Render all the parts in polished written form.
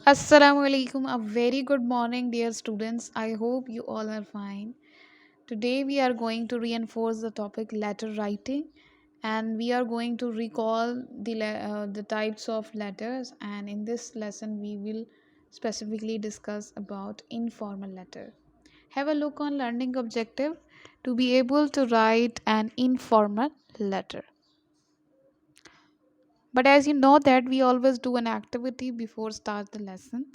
Assalamu alaikum. A very good morning, dear students. I hope you all are fine. Today, we are going to reinforce the topic letter writing, and we are going to recall the types of letters. And in this lesson, we will specifically discuss about informal letter. Have a look on learning objective to be able to write an informal letter. But as you know that we always do an activity before start the lesson.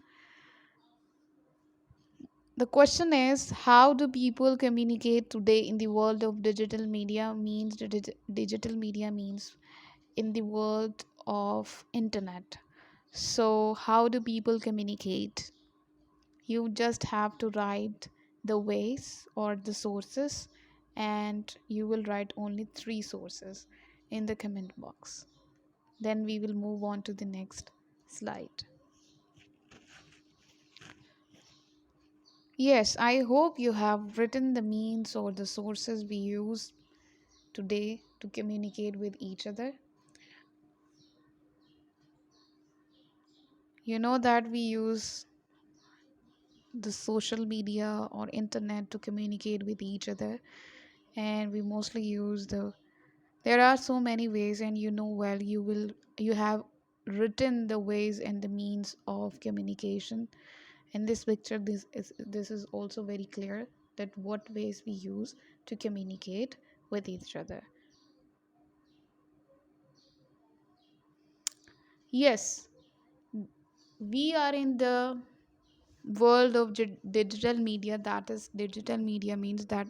The question is, how do people communicate today in the world of digital media? Means digital media means in the world of internet. So how do people communicate? You just have to write the ways or the sources, and you will write only three sources in the comment box. Then we will move on to the next slide. Yes, I hope you have written the means or the sources we use today to communicate with each other. You know that we use the social media or internet to communicate with each other, and we mostly use there are so many ways, and you have written the ways and the means of communication. In this picture, this is also very clear that what ways we use to communicate with each other. Yes, we are in the world of digital media. That is, digital media means that,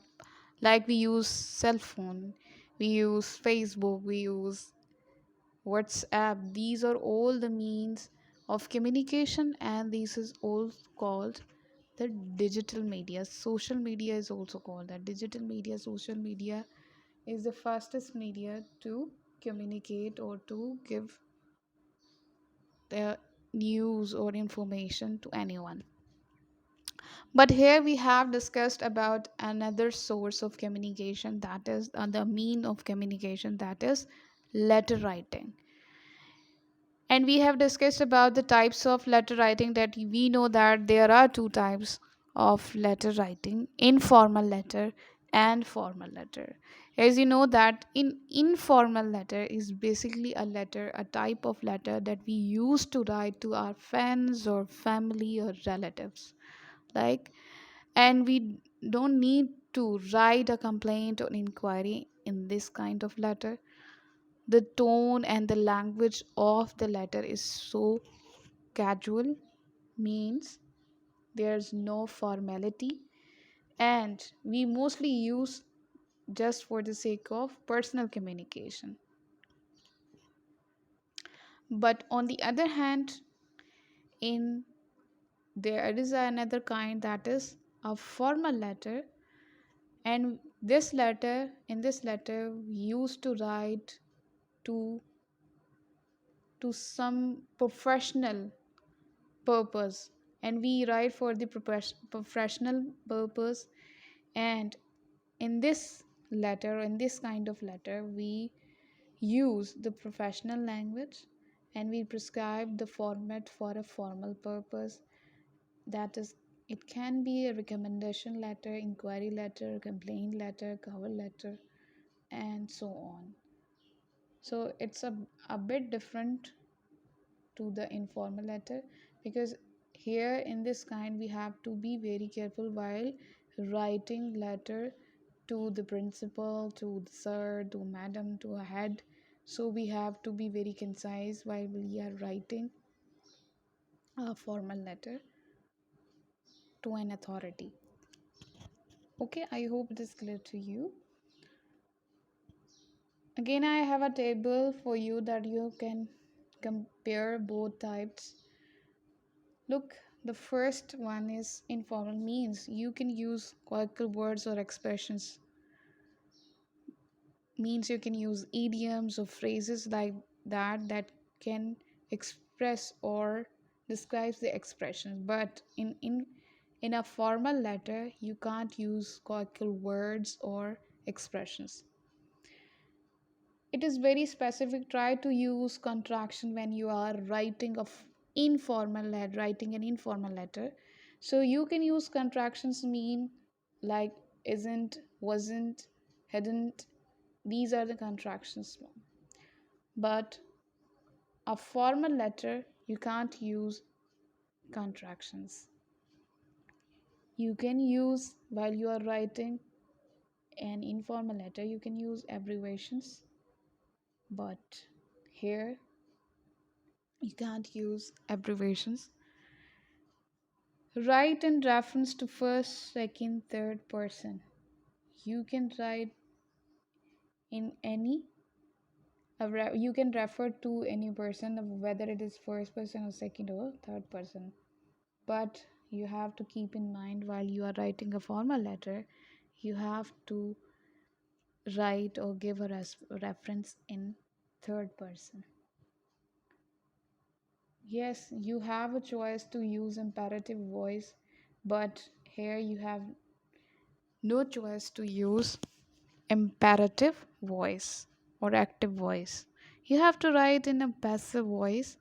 like, we use cell phone, we use Facebook, we use WhatsApp. These are all the means of communication, and this is all called the digital media. Social media is also called that. Digital media, social media is the fastest media to communicate or to give the news or information to anyone. But here we have discussed about another source of communication, that is the mean of communication, that is letter writing. And we have discussed about the types of letter writing, that we know that there are two types of letter writing: informal letter and formal letter. As you know that in informal letter is basically a letter, a type of letter that we used to write to our friends or family or relatives, like, and we don't need to write a complaint or inquiry in this kind of letter. The tone and the language of the letter is so casual, means there's no formality, and we mostly use just for the sake of personal communication. But on the other hand, in there is another kind, that is a formal letter. And this letter we used to write to some professional purpose, and we write for the professional purpose. And in this kind of letter, we use the professional language, and we prescribe the format for a formal purpose. That is, it can be a recommendation letter, inquiry letter, complaint letter, cover letter, and so on. So it's a bit different to the informal letter, because here in this kind we have to be very careful while writing letter to the principal, to the sir, to madam, to a head. So we have to be very concise while we are writing a formal letter to an authority. Okay, I hope it is clear to you. Again, I have a table for you that you can compare both types. Look, the first one is informal, means you can use colloquial words or expressions. Means you can use idioms or phrases like that can express or describes the expressions. But in a formal letter, you can't use colloquial words or expressions. It is very specific. Try to use contraction when you are writing of writing an informal letter. So you can use contractions mean like isn't, wasn't, hadn't. These are the contractions. But a formal letter, you can't use contractions. You can use, while you are writing an informal letter, you can use abbreviations, but here you can't use abbreviations. Write in reference to first, second, third person. You can write in any, you can refer to any person, whether it is first person or second or third person. But you have to keep in mind, while you are writing a formal letter, you have to write or give a reference in third person. Yes, you have a choice to use imperative voice, but here you have no choice to use imperative voice or active voice. You have to write in a passive voice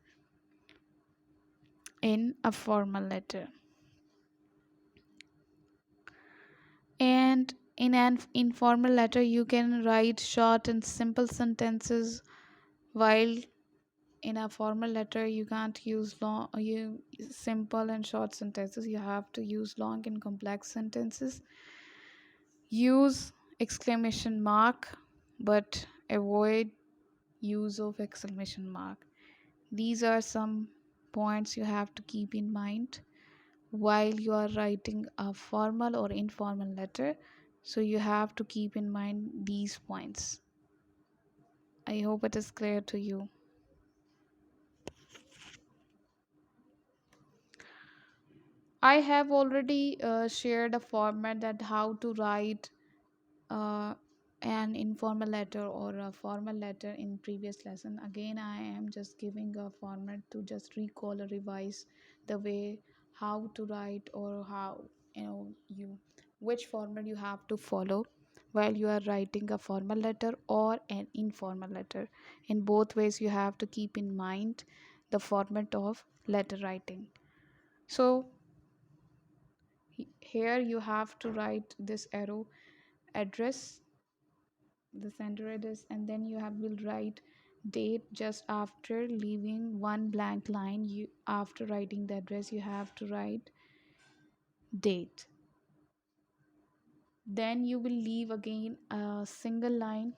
in a formal letter. And in an informal letter, you can write short and simple sentences, while in a formal letter you can't use long you simple and short sentences. You have to use long and complex sentences. Use exclamation mark, but avoid use of exclamation mark. These are some points you have to keep in mind while you are writing a formal or informal letter. So you have to keep in mind these points. I hope it is clear to you. I have already shared a format that how to write uh, an informal letter or a formal letter in previous lesson. Again, I am just giving a format to just recall or revise the way how to write, or how you which format you have to follow while you are writing a formal letter or an informal letter. In both ways, you have to keep in mind the format of letter writing. So here you have to write this arrow address, the center address, and then you have will write date just after leaving one blank line. You after writing the address, you have to write date. Then you will leave again a single line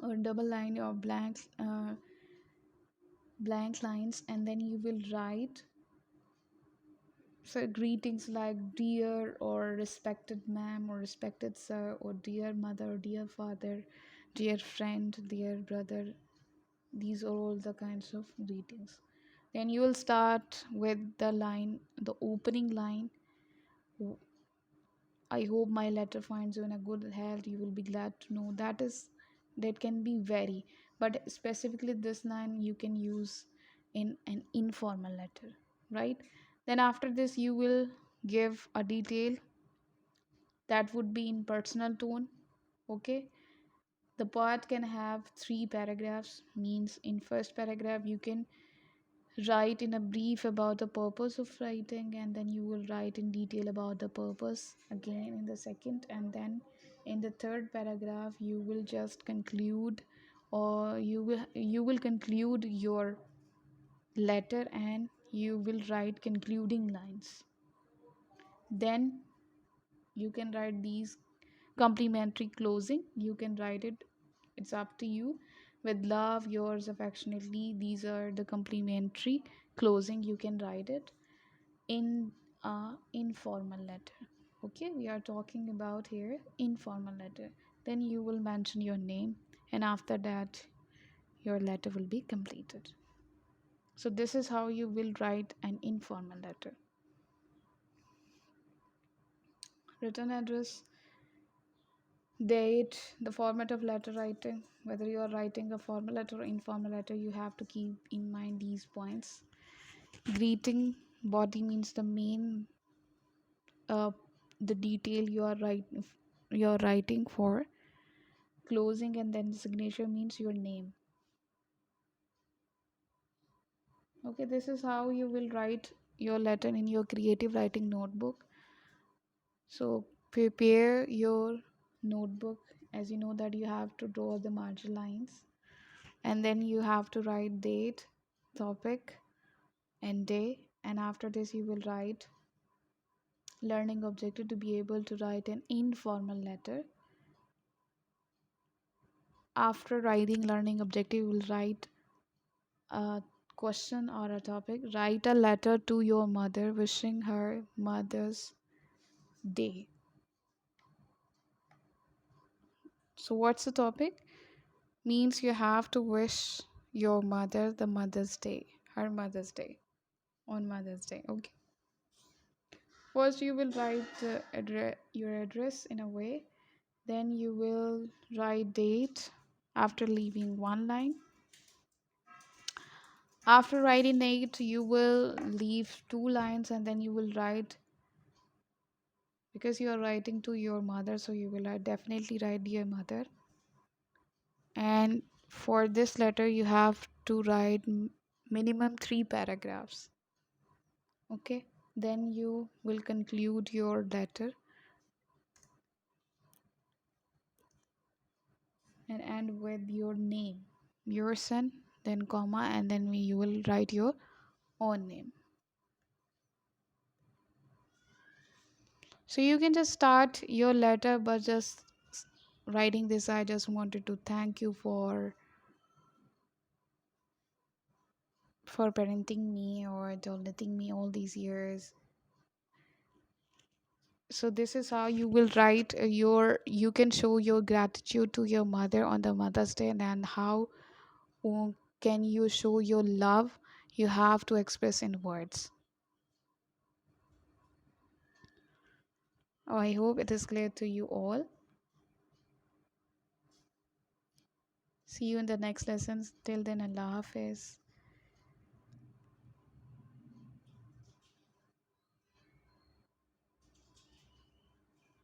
or double line or blank lines, and then you will write so greetings like dear or respected ma'am or respected sir or dear mother, dear father, dear friend, dear brother. These are all the kinds of greetings. Then you will start with the line, the opening line. I hope my letter finds you in a good health. You will be glad to know. That can be very, but specifically this line you can use in an informal letter, right? Then after this you will give a detail that would be in personal tone. Okay, the part can have three paragraphs. Means in first paragraph you can write in a brief about the purpose of writing, and then you will write in detail about the purpose again in the second, and then in the third paragraph you will just conclude, or you will conclude your letter, and you will write concluding lines. Then you can write these complimentary closing. You can write it, it's up to you. With love, yours affectionately. These are the complimentary closing. You can write it in a informal letter. Okay, we are talking about here informal letter. Then you will mention your name, and after that your letter will be completed. So this is how you will write an informal letter. Written address, date, the format of letter writing. Whether you are writing a formal letter or informal letter, you have to keep in mind these points. Greeting, body means the main uh, the detail you're writing for. Closing and then signature means your name. Okay, this is how you will write your letter in your creative writing notebook. So prepare your notebook, as you know that you have to draw the margin lines, and then you have to write date, topic, and day. And after this you will write learning objective to be able to write an informal letter. After writing learning objective, you will write a question or a topic. Write a letter to your mother wishing her Mother's Day. So what's the topic? Means you have to wish your mother the Mother's Day, her Mother's Day, on Mother's Day. Okay. First, you will write your address in a way. Then you will write date after leaving one line. After writing date, you will leave two lines and then you will write, because you are writing to your mother, so you will definitely write dear mother. And for this letter, you have to write minimum three paragraphs. Okay. Then you will conclude your letter and end with your name, your son, then comma, and then you will write your own name. So you can just start your letter, but just writing this, I just wanted to thank you for parenting me or tolerating me all these years. So this is how you will write you can show your gratitude to your mother on the Mother's Day. And then how can you show your love? You have to express in words. Oh, I hope it is clear to you all. See you in the next lessons. Till then, Allah Hafiz.